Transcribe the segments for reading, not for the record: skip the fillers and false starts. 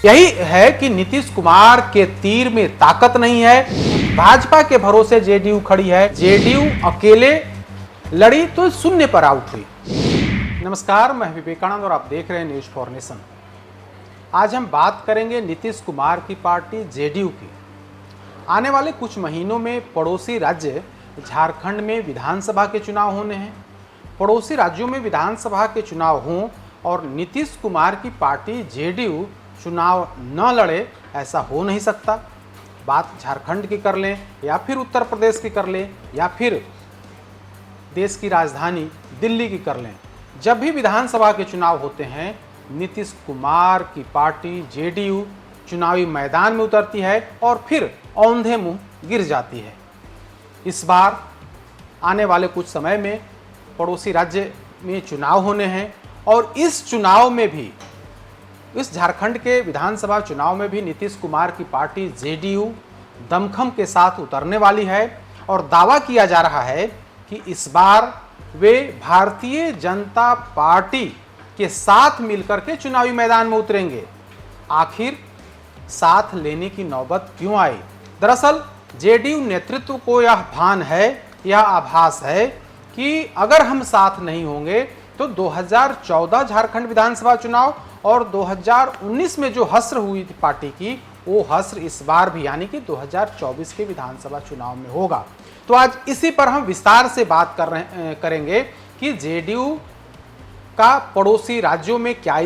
यही है कि नीतीश कुमार के तीर में ताकत नहीं है। भाजपा के भरोसे जेडीयू खड़ी है, जेडीयू अकेले लड़ी तो शून्य पर आउट हुई। नमस्कार, मैं विवेकानंद और आप देख रहे हैं न्यूज फॉर नेशन। आज हम बात करेंगे नीतीश कुमार की पार्टी जेडीयू की। आने वाले कुछ महीनों में पड़ोसी राज्य झारखंड में विधानसभा के चुनाव होने हैं। पड़ोसी राज्यों में विधानसभा के चुनाव हों और नीतीश कुमार की पार्टी जेडीयू चुनाव न लड़े, ऐसा हो नहीं सकता। बात झारखंड की कर लें या फिर उत्तर प्रदेश की कर लें या फिर देश की राजधानी दिल्ली की कर लें, जब भी विधानसभा के चुनाव होते हैं नीतीश कुमार की पार्टी जेडीयू चुनावी मैदान में उतरती है और फिर औंधे मुंह गिर जाती है। इस बार आने वाले कुछ समय में पड़ोसी राज्य में चुनाव होने हैं और इस चुनाव में भी, इस झारखंड के विधानसभा चुनाव में भी नीतीश कुमार की पार्टी जेडीयू दमखम के साथ उतरने वाली है और दावा किया जा रहा है कि इस बार वे भारतीय जनता पार्टी के साथ मिलकर के चुनावी मैदान में उतरेंगे। आखिर साथ लेने की नौबत क्यों आई? दरअसल जेडीयू नेतृत्व को यह भान है, यह आभास है कि अगर हम साथ नहीं होंगे तो 2014 झारखंड विधानसभा चुनाव और 2019 में जो हस्र हुई थी पार्टी की, वो हस्र इस बार भी यानी कि 2024 के विधानसभा चुनाव में होगा। तो आज इसी पर हम विस्तार से बात करेंगे कि जेडीयू का पड़ोसी राज्यों में क्या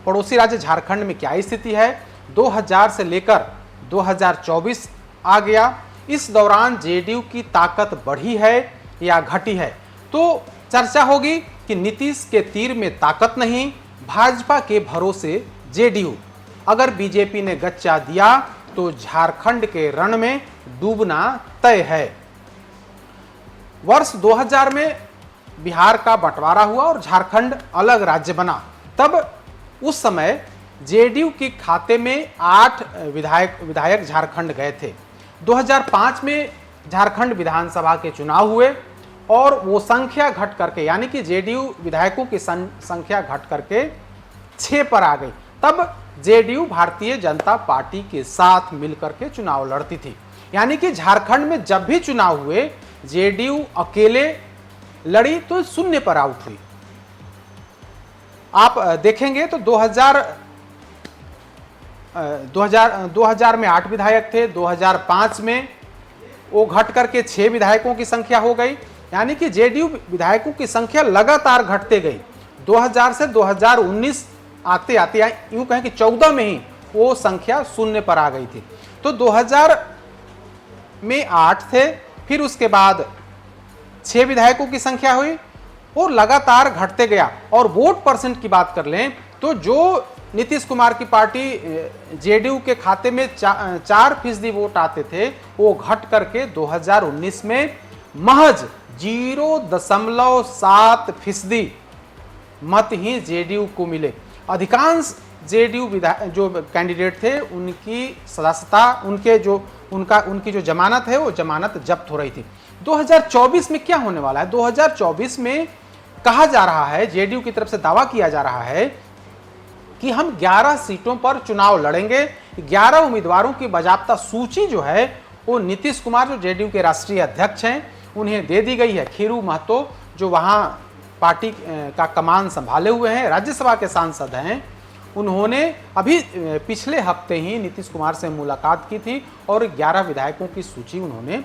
पड़ोसी राज्य झारखंड में क्या स्थिति है। 2000 से लेकर 2024 आ गया, इस दौरान जेडीयू की ताकत बढ़ी है या घटी है। तो चर्चा होगी कि नीतीश के तीर में ताकत नहीं, भाजपा के भरोसे जेडीयू। अगर बीजेपी ने गच्चा दिया तो झारखंड के रण में डूबना तय है। वर्ष 2000 में बिहार का बंटवारा हुआ और झारखंड अलग राज्य बना। तब उस समय जेडीयू के खाते में 8 विधायक झारखंड गए थे। 2005 में झारखंड विधानसभा के चुनाव हुए और वो संख्या घट करके यानी कि जेडीयू विधायकों की संख्या घट करके 6 पर आ गई। तब जेडीयू भारतीय जनता पार्टी के साथ मिलकर के चुनाव लड़ती थी। यानी कि झारखंड में जब भी चुनाव हुए जेडीयू अकेले लड़ी तो शून्य पर आउट हुई। आप देखेंगे तो 2000 में 8 विधायक थे, 2005 में वो घट करके 6 विधायकों की संख्या हो गई। यानी कि जेडीयू विधायकों की संख्या लगातार घटते गई। 2000 से 2019 आते आते यूं कहें कि 14 में ही वो संख्या शून्य पर आ गई थी। तो 2000 में 8 थे, फिर उसके बाद 6 विधायकों की संख्या हुई और लगातार घटते गया। और वोट परसेंट की बात कर लें तो जो नीतीश कुमार की पार्टी जेडीयू के खाते में 4% वोट आते थे, वो घट करके 2019 में महज 0.7% मत ही जेडीयू को मिले। अधिकांश जेडीयू जो कैंडिडेट थे उनकी सदस्यता, उनकी जो जमानत है वो जमानत जब्त हो रही थी। 2024 में क्या होने वाला है? 2024 में कहा जा रहा है, जेडीयू की तरफ से दावा किया जा रहा है कि हम 11 सीटों पर चुनाव लड़ेंगे। 11 उम्मीदवारों की बाजाबता सूची जो है वो नीतीश कुमार जो जेडीयू के राष्ट्रीय अध्यक्ष हैं उन्हें दे दी गई है। खीरू महतो जो वहां पार्टी का कमान संभाले हुए हैं, राज्यसभा के सांसद हैं, उन्होंने अभी पिछले हफ्ते ही नीतीश कुमार से मुलाकात की थी और 11 विधायकों की सूची उन्होंने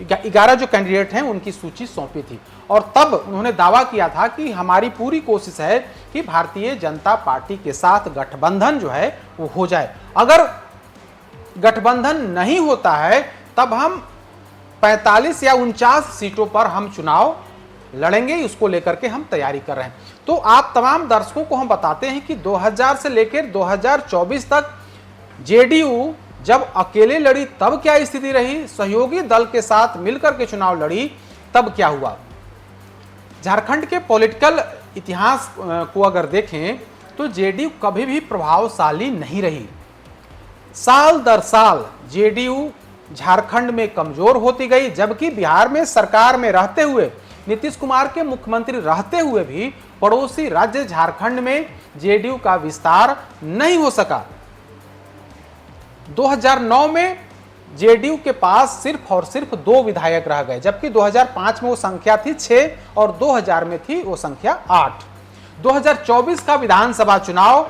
11 जो कैंडिडेट हैं उनकी सूची सौंपी थी। और तब उन्होंने दावा किया था कि हमारी पूरी कोशिश है कि भारतीय जनता पार्टी के साथ गठबंधन जो है वो हो जाए। अगर गठबंधन नहीं होता है तब हम 45 या 49 सीटों पर हम चुनाव लड़ेंगे, उसको लेकर के हम तैयारी कर रहे हैं। तो आप तमाम दर्शकों को हम बताते हैं कि 2000 से लेकर 2024 तक जेडीयू जब अकेले लड़ी तब क्या स्थिति रही, सहयोगी दल के साथ मिलकर के चुनाव लड़ी तब क्या हुआ। झारखंड के पॉलिटिकल इतिहास को अगर देखें तो जेडीयू कभी भी प्रभावशाली नहीं रही। साल दर साल जेडीयू झारखंड में कमजोर होती गई, जबकि बिहार में सरकार में रहते हुए नीतीश कुमार के मुख्यमंत्री रहते हुए भी पड़ोसी राज्य झारखंड में जेडीयू का विस्तार नहीं हो सका। 2009 में जेडीयू के पास सिर्फ और सिर्फ 2 विधायक रह गए, जबकि 2005 में वो संख्या थी 6 और 2000 में थी वो संख्या 8। 2024 का विधानसभा चुनाव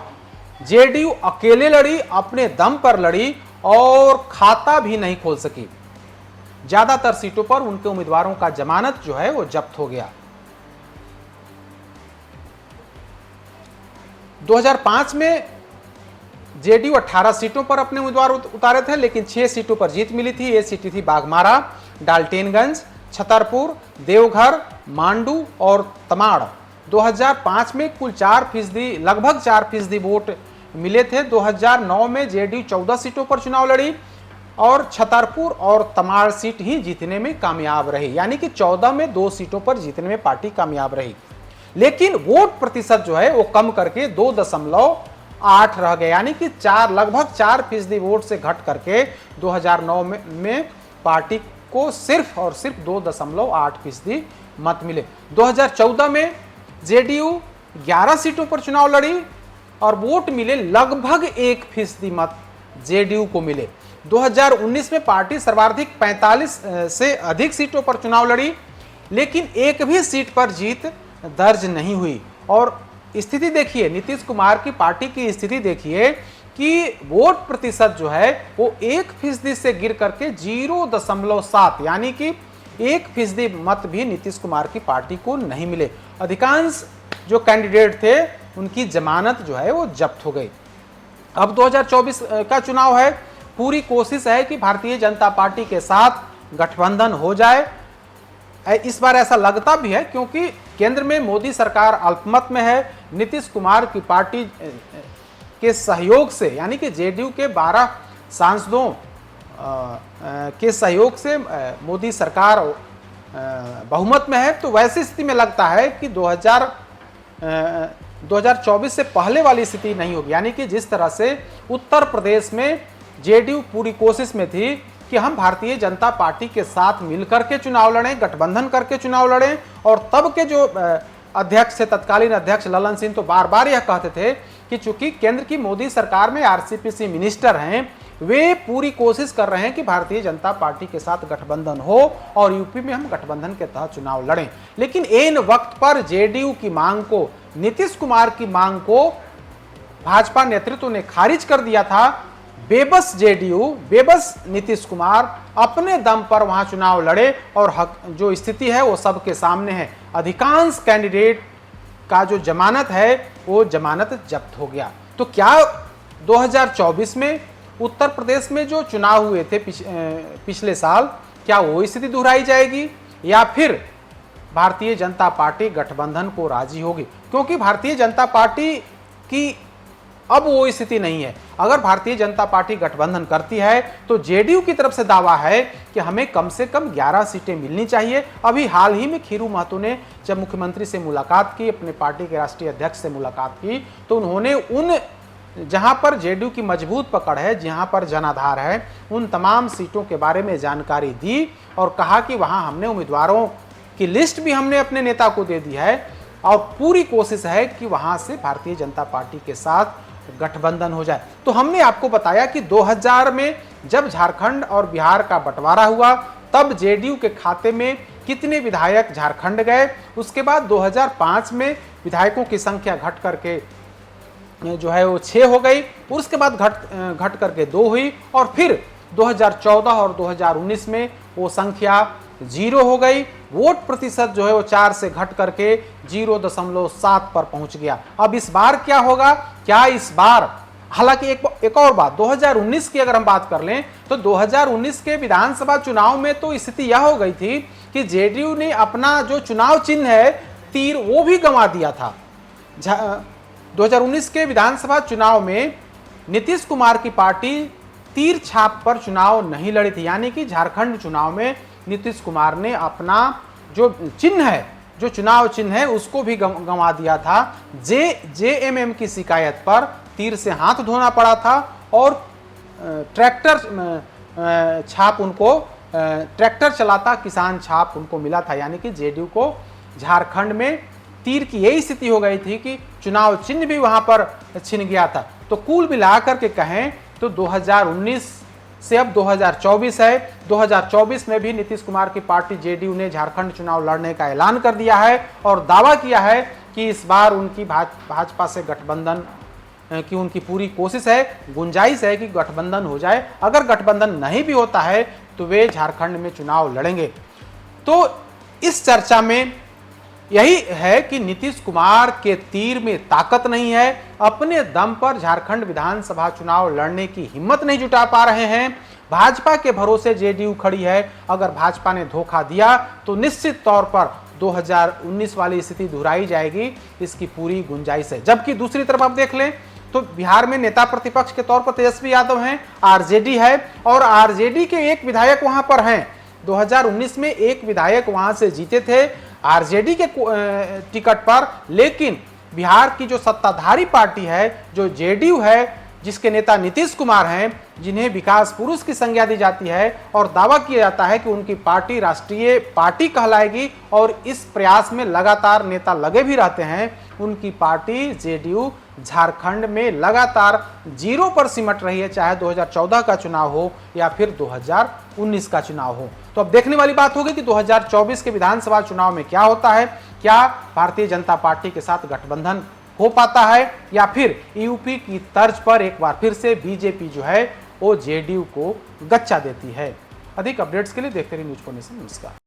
जेडीयू अकेले लड़ी, अपने दम पर लड़ी और खाता भी नहीं खोल सकी। ज्यादातर सीटों पर उनके उम्मीदवारों का जमानत जो है वो जब्त हो गया। 2005 में जेडीयू 18 सीटों पर अपने उम्मीदवार उतारे थे, लेकिन 6 सीटों पर जीत मिली थी। ये सीटें थी बाघमारा, डाल्टेनगंज, छतरपुर, देवघर, मांडू और तमाड़। 2005 में कुल 4%, लगभग 4% वोट मिले थे। 2009 में जेडीयू 14 सीटों पर चुनाव लड़ी और छतरपुर और तमाड़ सीट ही जीतने में कामयाब रही, यानी कि 14 में 2 सीटों पर जीतने में पार्टी कामयाब रही। लेकिन वोट प्रतिशत जो है वो कम करके 2.8 रह गए, यानी कि लगभग 4% वोट से घट करके 2009 में पार्टी को सिर्फ और सिर्फ 2.8% मत मिले। 2014 में जेडीयू 11 सीटों पर चुनाव लड़ी और वोट मिले लगभग 1% मत जेडीयू को मिले। 2019 में पार्टी सर्वाधिक 45 से अधिक सीटों पर चुनाव लड़ी, लेकिन एक भी सीट पर जीत दर्ज नहीं हुई। और स्थिति देखिए, नीतीश कुमार की पार्टी की स्थिति देखिए कि वोट प्रतिशत जो है वो 1% से गिर करके 0.7, यानी कि 1% मत भी नीतीश कुमार की पार्टी को नहीं मिले। अधिकांश जो कैंडिडेट थे उनकी जमानत जो है वो जब्त हो गई। अब 2024 का चुनाव है, पूरी कोशिश है कि भारतीय जनता पार्टी के साथ गठबंधन हो जाए। इस बार ऐसा लगता भी है क्योंकि केंद्र में मोदी सरकार अल्पमत में है। नीतीश कुमार की पार्टी के सहयोग से, यानी कि जेडीयू के 12 सांसदों के सहयोग से मोदी सरकार बहुमत में है। तो वैसी स्थिति में लगता है कि 2024 से पहले वाली स्थिति नहीं होगी, यानी कि जिस तरह से उत्तर प्रदेश में जेडीयू पूरी कोशिश में थी कि हम भारतीय जनता पार्टी के साथ मिलकर के चुनाव लड़ें, गठबंधन करके चुनाव लड़ें। और तब के जो अध्यक्ष थे, तत्कालीन अध्यक्ष ललन सिंह, तो बार बार यह कहते थे कि चूंकि केंद्र की मोदी सरकार में आरसीपीसी मिनिस्टर हैं, वे पूरी कोशिश कर रहे हैं कि भारतीय जनता पार्टी के साथ गठबंधन हो और यूपी में हम गठबंधन के तहत चुनाव लड़ें। लेकिन ऐन वक्त पर जेडीयू की मांग को, नीतीश कुमार की मांग को भाजपा नेतृत्व ने खारिज कर दिया था। बेबस जेडीयू, बेबस नीतीश कुमार अपने दम पर वहां चुनाव लड़े और जो स्थिति है वो सबके सामने है। अधिकांश कैंडिडेट का जो जमानत है वो जमानत जब्त हो गया। तो क्या 2024 में उत्तर प्रदेश में जो चुनाव हुए थे पिछले साल, क्या वो स्थिति दोहराई जाएगी या फिर भारतीय जनता पार्टी गठबंधन को राजी होगी? क्योंकि भारतीय जनता पार्टी की अब वो स्थिति नहीं है। अगर भारतीय जनता पार्टी गठबंधन करती है तो जेडीयू की तरफ से दावा है कि हमें कम से कम 11 सीटें मिलनी चाहिए। अभी हाल ही में खीरू महतो ने जब मुख्यमंत्री से मुलाकात की, अपने पार्टी के राष्ट्रीय अध्यक्ष से मुलाकात की, तो उन्होंने उन जहां पर जेडीयू की मजबूत पकड़ है, जहां पर जनाधार है, उन तमाम सीटों के बारे में जानकारी दी और कहा कि वहां हमने उम्मीदवारों की लिस्ट भी हमने अपने नेता को दे दी है और पूरी कोशिश है कि वहां से भारतीय जनता पार्टी के साथ गठबंधन हो जाए। तो हमने आपको बताया कि 2000 में जब झारखंड और बिहार का बंटवारा हुआ, तब जेडीयू के खाते में कितने विधायक झारखंड गए। उसके बाद 2005 में विधायकों की संख्या घट करके जो है वो 6 हो गई, उसके बाद घट करके 2 हुई और फिर 2014 और 2019 में वो संख्या 0 हो गई। वोट प्रतिशत जो है वो 4 से घट करके 0.7 पर पहुंच गया। अब इस बार क्या होगा? क्या इस बार, हालांकि एक और बात, 2019 की अगर हम बात कर लें तो 2019 के विधानसभा चुनाव में तो स्थिति यह हो गई थी कि जेडीयू ने अपना जो चुनाव चिन्ह है तीर, वो भी गंवा दिया था। 2019 के विधानसभा चुनाव में नीतीश कुमार की पार्टी तीर छाप पर चुनाव नहीं लड़ी थी, यानी कि झारखंड चुनाव में नीतीश कुमार ने अपना जो चिन्ह है, जो चुनाव चिन्ह है, उसको भी गंवा दिया था। जेएमएम की शिकायत पर तीर से हाथ धोना पड़ा था और ट्रैक्टर छाप उनको, ट्रैक्टर चलाता किसान छाप उनको मिला था, यानी कि जेडीयू को झारखंड में तीर की यही स्थिति हो गई थी कि चुनाव चिन्ह भी वहां पर छिन गया था। तो कुल मिलाकर के कहें तो 2019 से अब 2024 है। 2024 में भी नीतीश कुमार की पार्टी जेडीयू ने झारखंड चुनाव लड़ने का ऐलान कर दिया है और दावा किया है कि इस बार उनकी भाजपा से गठबंधन की उनकी पूरी कोशिश है, गुंजाइश है कि गठबंधन हो जाए। अगर गठबंधन नहीं भी होता है तो वे झारखंड में चुनाव लड़ेंगे। तो इस चर्चा में यही है कि नीतीश कुमार के तीर में ताकत नहीं है, अपने दम पर झारखंड विधानसभा चुनाव लड़ने की हिम्मत नहीं जुटा पा रहे हैं। भाजपा के भरोसे जेडीयू खड़ी है। अगर भाजपा ने धोखा दिया तो निश्चित तौर पर 2019 वाली स्थिति दोहराई जाएगी, इसकी पूरी गुंजाइश है। जबकि दूसरी तरफ आप देख लें तो बिहार में नेता प्रतिपक्ष के तौर पर तेजस्वी यादव हैं, आरजेडी है और आरजेडी के एक विधायक वहां पर हैं। 2019 में एक विधायक वहां से जीते थे आरजेडी के टिकट पर, लेकिन बिहार की जो सत्ताधारी पार्टी है, जो जेडीयू है, जिसके नेता नीतीश कुमार हैं, जिन्हें विकास पुरुष की संज्ञा दी जाती है और दावा किया जाता है कि उनकी पार्टी राष्ट्रीय पार्टी कहलाएगी और इस प्रयास में लगातार नेता लगे भी रहते हैं, उनकी पार्टी जेडीयू झारखंड में लगातार जीरो पर सिमट रही है, चाहे 2014 का चुनाव हो या फिर 2019 का चुनाव हो। तो अब देखने वाली बात होगी कि 2024 के विधानसभा चुनाव में क्या होता है। क्या भारतीय जनता पार्टी के साथ गठबंधन हो पाता है या फिर यूपी की तर्ज पर एक बार फिर से बीजेपी जो है वो जेडीयू को गच्चा देती है। अधिक अपडेट्स के लिए देखते रहिए न्यूज़ 24। नमस्कार।